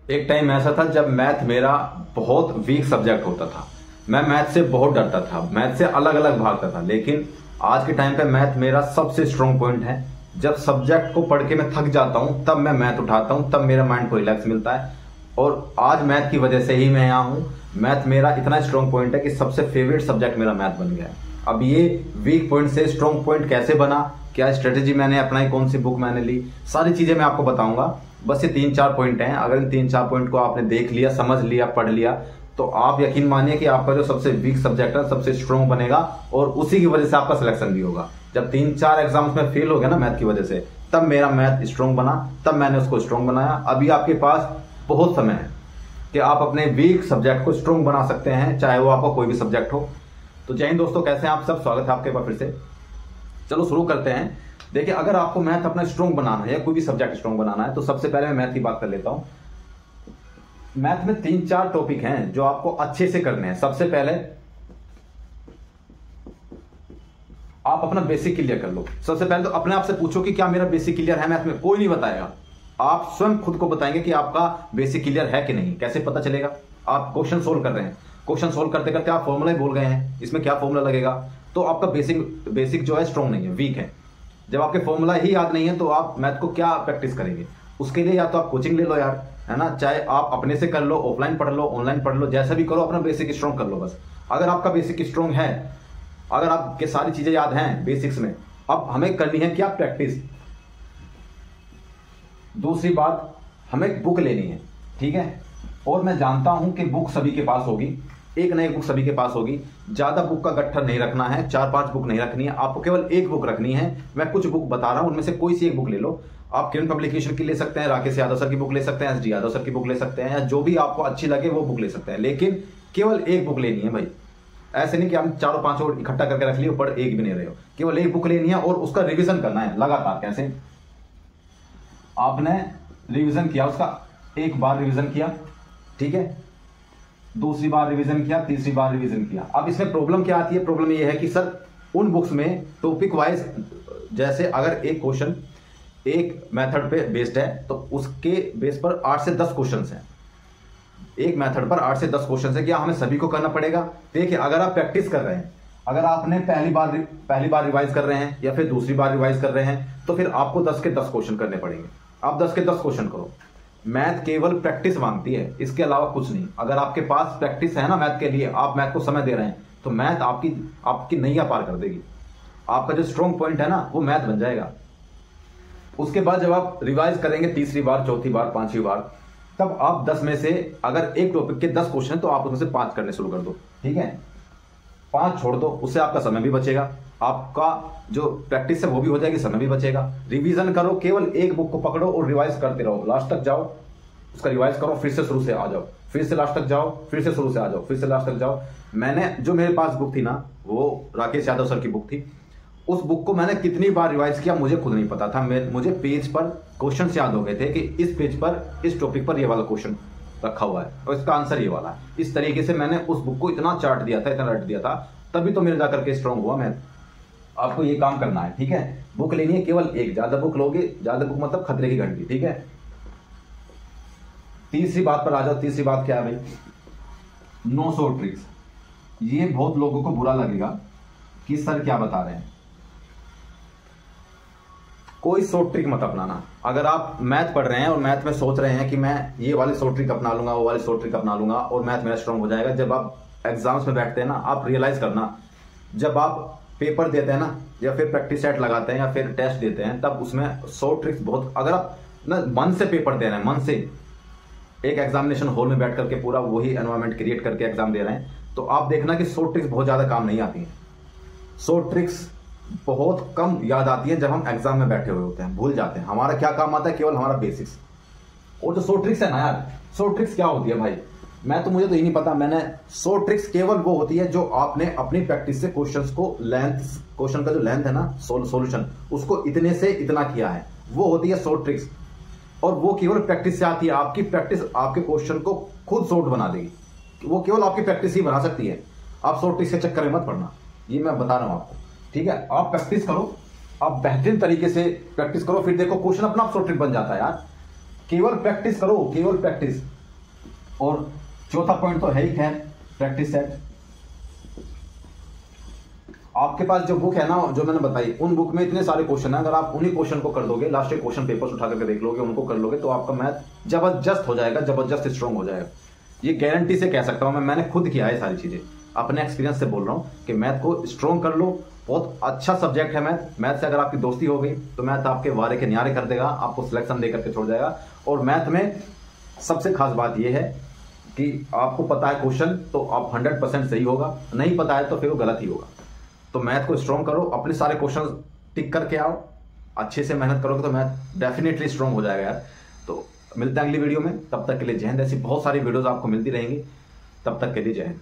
एक टाइम ऐसा था जब मैथ मेरा बहुत वीक सब्जेक्ट होता था। मैं मैथ से बहुत डरता था, मैथ से अलग अलग भागता था। लेकिन आज के टाइम पे मैथ मेरा सबसे स्ट्रॉन्ग पॉइंट है। जब सब्जेक्ट को पढ़ के मैं थक जाता हूं तब मैं मैथ उठाता हूं, तब मेरा माइंड को रिलैक्स मिलता है। और आज मैथ की वजह से ही मैं यहाँ हूँ। मैथ मेरा इतना स्ट्रॉन्ग पॉइंट है कि सबसे फेवरेट सब्जेक्ट मेरा मैथ बन गया है। अब ये वीक पॉइंट से स्ट्रॉन्ग पॉइंट कैसे बना, क्या स्ट्रेटेजी मैंने अपनाई, कौन सी बुक मैंने ली, सारी चीजें मैं आपको बताऊंगा। बस ये 3-4 पॉइंट हैं। अगर इन 3-4 पॉइंट को आपने देख लिया, समझ लिया, पढ़ लिया, तो आप यकीन मानिए कि आपका जो सबसे वीक सब्जेक्ट है सबसे स्ट्रॉन्ग बनेगा और उसी की वजह से आपका सिलेक्शन भी होगा। जब 3-4 एग्जाम्स में फेल हो गया ना मैथ की वजह से, तब मेरा मैथ स्ट्रॉन्ग बना, तब मैंने उसको स्ट्रॉन्ग बनाया। अभी आपके पास बहुत समय है कि आप अपने वीक सब्जेक्ट को स्ट्रॉन्ग बना सकते हैं, चाहे वो आपका कोई भी सब्जेक्ट हो। तो जय हिंद दोस्तों, कैसे हैं आप सब? स्वागत है आपके पास फिर से। चलो शुरू करते हैं। देखिए, अगर आपको मैथ अपना स्ट्रॉन्ग बनाना है या कोई भी सब्जेक्ट स्ट्रॉन्ग बनाना है तो सबसे पहले मैं मैथ की बात कर लेता हूं। मैथ में 3-4 टॉपिक हैं जो आपको अच्छे से करने हैं। सबसे पहले आप अपना बेसिक क्लियर कर लो। सबसे पहले तो अपने आप से पूछो कि क्या मेरा बेसिक क्लियर है मैथ में। कोई नहीं बताएगा, आप स्वयं खुद को बताएंगे कि आपका बेसिक क्लियर है कि नहीं। कैसे पता चलेगा? आप क्वेश्चन सोल्व कर रहे हैं, क्वेश्चन सोल्व करते करते आप फॉर्मूला ही भूल गए हैं, इसमें क्या फॉर्मूला लगेगा, तो आपका बेसिक जो है स्ट्रॉन्ग नहीं है, वीक है। जब आपके फॉर्मूला ही याद नहीं है तो आप मैथ को क्या प्रैक्टिस करेंगे? उसके लिए या तो आप कोचिंग ले लो यार, है ना, चाहे आप अपने से कर लो, ऑफलाइन पढ़ लो, ऑनलाइन पढ़ लो, जैसा भी करो, अपना बेसिक स्ट्रॉन्ग कर लो बस। अगर आपका बेसिक स्ट्रॉन्ग है, अगर आपके सारी चीजें याद हैं बेसिक्स में, अब हमें करनी है क्या? प्रैक्टिस। दूसरी बात, हमें बुक लेनी है, ठीक है। और मैं जानता हूं कि बुक सभी के पास होगी, एक नई बुक सभी के पास होगी। ज्यादा बुक का गट्ठर नहीं रखना है, 4-5 बुक नहीं रखनी है, आपको केवल एक बुक रखनी है। मैं कुछ बुक बता रहा हूं, उनमें से कोई सी एक बुक ले लो। आप किरण पब्लिकेशन की ले सकते हैं, राकेश यादव सर की बुक ले सकते हैं, एस.डी. यादव सर की बुक ले सकते हैं, या जो भी आपको अच्छी लगे वो बुक ले सकते हैं। लेकिन केवल एक बुक लेनी है भाई। ऐसे नहीं कि आप 4-5 इकट्ठा करके रख लियो, पढ़ एक भी नहीं रहे हो। केवल एक बुक लेनी है और उसका रिविजन करना है लगातार। कैसे? आपने रिविजन किया, उसका एक बार रिविजन किया, ठीक है, दूसरी बार रिवीजन किया, तीसरी बार रिवीजन किया। अब इसमें प्रॉब्लम क्या आती है? प्रॉब्लम ये है कि सर उन बुक्स में टॉपिक वाइज, जैसे अगर एक क्वेश्चन एक मेथड पे बेस्ड है तो उसके बेस पर 8 से 10 क्वेश्चन हैं। एक मेथड पर 8 से 10 क्वेश्चन है, क्या हमें सभी को करना पड़ेगा? देखिए, अगर आप प्रैक्टिस कर रहे हैं, अगर आपने पहली बार रिवाइज कर रहे हैं या फिर दूसरी बार रिवाइज कर रहे हैं, तो फिर आपको 10 के 10 क्वेश्चन करने पड़ेंगे। आप 10 के 10 क्वेश्चन करो। मैथ केवल प्रैक्टिस मांगती है, इसके अलावा कुछ नहीं। अगर आपके पास प्रैक्टिस है ना मैथ के लिए, आप मैथ को समय दे रहे हैं, तो मैथ आपकी नैया पार कर देगी। आपका जो स्ट्रॉन्ग पॉइंट है ना, वो मैथ बन जाएगा। उसके बाद जब आप रिवाइज करेंगे तीसरी बार, चौथी बार, 5वीं बार, तब आप 10 में से, अगर एक टॉपिक के 10 क्वेश्चन है तो आप उसमें से 5 करने शुरू कर दो, ठीक है। 5 छोड़ दो, उससे आपका समय भी बचेगा, आपका जो प्रैक्टिस है वो भी हो जाएगी, समय भी बचेगा। रिवीजन करो, केवल एक बुक को पकड़ो और रिवाइज करते रहो, लास्ट तक जाओ, उसका रिवाइज करो, फिर से शुरू से आ जाओ, फिर से लास्ट तक जाओ, फिर से शुरू से आ जाओ, फिर से लास्ट तक जाओ। मेरे पास बुक थी ना, वो राकेश यादव सर की बुक थी। उस बुक को मैंने कितनी बार रिवाइज किया मुझे खुद नहीं पता था। मुझे पेज पर क्वेश्चन याद हो गए थे कि इस पेज पर, इस टॉपिक पर ये वाला क्वेश्चन रखा हुआ है और इसका आंसर ये वाला है। इस तरीके से मैंने उस बुक को इतना चार्ट दिया था, इतना रट दिया था, तभी तो मेरे जाकर के स्ट्रॉन्ग हुआ मैथ। आपको ये काम करना है, ठीक है। बुक लेनी है केवल एक, ज्यादा बुक लोगे, ज्यादा बुक मतलब खतरे की घंटी, ठीक है। तीसरी बात पर आ जाओ। तीसरी बात क्या है भाई? No short tricks. ये बहुत लोगों को बुरा लगेगा कि सर क्या बता रहे हैं। कोई शॉर्ट ट्रिक मत अपनाना। अगर आप मैथ पढ़ रहे हैं और मैथ में सोच रहे हैं कि मैं ये वाली शॉर्ट ट्रिक अपना लूंगा, वो वाली शॉर्ट ट्रिक अपना लूंगा और मैथ मेरा स्ट्रॉन्ग हो जाएगा, जब आप एग्जाम्स में बैठते हैं ना, आप रियलाइज करना, जब आप पेपर देते हैं ना, या फिर प्रैक्टिस सेट लगाते हैं या फिर टेस्ट देते हैं, तब उसमें शॉर्ट ट्रिक्स बहुत, अगर आप ना मन से पेपर दे रहे हैं, मन से एक एग्जामिनेशन हॉल में बैठ करके पूरा वही एनवायरनमेंट क्रिएट करके एग्जाम दे रहे हैं, तो आप देखना कि शॉर्ट ट्रिक्स बहुत ज्यादा काम नहीं आती हैं। शॉर्ट ट्रिक्स बहुत कम याद आती है जब हम एग्जाम में बैठे हुए होते हैं, भूल जाते हैं। हमारा क्या काम आता है? केवल हमारा बेसिक्स। और जो शॉर्ट ट्रिक्स है ना यार, शॉर्ट ट्रिक्स क्या होती है भाई? मुझे तो ये नहीं पता। मैंने शॉर्ट ट्रिक्स केवल वो होती है जो आपने अपनी प्रैक्टिस से क्वेश्चंस को क्वेश्चन का जो लेंथ है ना, सॉल्यूशन, उसको इतने से इतना किया है, वो होती है शॉर्ट ट्रिक्स। और वो केवल प्रैक्टिस से आती है। आपकी प्रैक्टिस आपके क्वेश्चन को खुद शॉर्ट बना देगी, वो केवल आपकी प्रैक्टिस ही बना सकती है। आप शॉर्ट ट्रिक्स के चक्कर में मत पड़ना, ये मैं बता रहा हूं आपको, ठीक है। आप प्रैक्टिस करो, आप बेहतरीन तरीके से प्रैक्टिस करो, फिर देखो क्वेश्चन अपना आप शॉर्ट ट्रिक बन जाता है यार। केवल प्रैक्टिस करो, केवल प्रैक्टिस। और चौथा पॉइंट तो है ही खैर प्रैक्टिस सेट। आपके पास जो बुक है ना जो मैंने बताई, उन बुक में इतने सारे क्वेश्चन है, अगर आप उन्हीं क्वेश्चन को कर दोगे, लास्ट के क्वेश्चन पेपर्स उठा करके देख लोगे, उनको कर लोगे, तो आपका मैथ जबरदस्त हो जाएगा, जबरदस्त स्ट्रांग हो जाएगा। ये गारंटी से कह सकता हूं मैंने खुद किया है सारी चीजें, अपने एक्सपीरियंस से बोल रहा हूं कि मैथ को स्ट्रांग कर लो। बहुत अच्छा सब्जेक्ट है मैथ। मैथ से अगर आपकी दोस्ती हो गई तो मैथ आपके वारे के न्यारे कर देगा, आपको सिलेक्शन देकर के छोड़ जाएगा। और मैथ में सबसे खास बात यह है कि आपको पता है क्वेश्चन तो आप 100% सही होगा, नहीं पता है तो फिर वो गलत ही होगा। तो मैथ को स्ट्रांग करो, अपने सारे क्वेश्चन टिक करके आओ, अच्छे से मेहनत करोगे तो मैथ डेफिनेटली स्ट्रांग हो जाएगा यार। तो मिलते हैं अगली वीडियो में, तब तक के लिए जय हिंद। ऐसी बहुत सारी वीडियोस आपको मिलती रहेंगी, तब तक के लिए जय हिंद।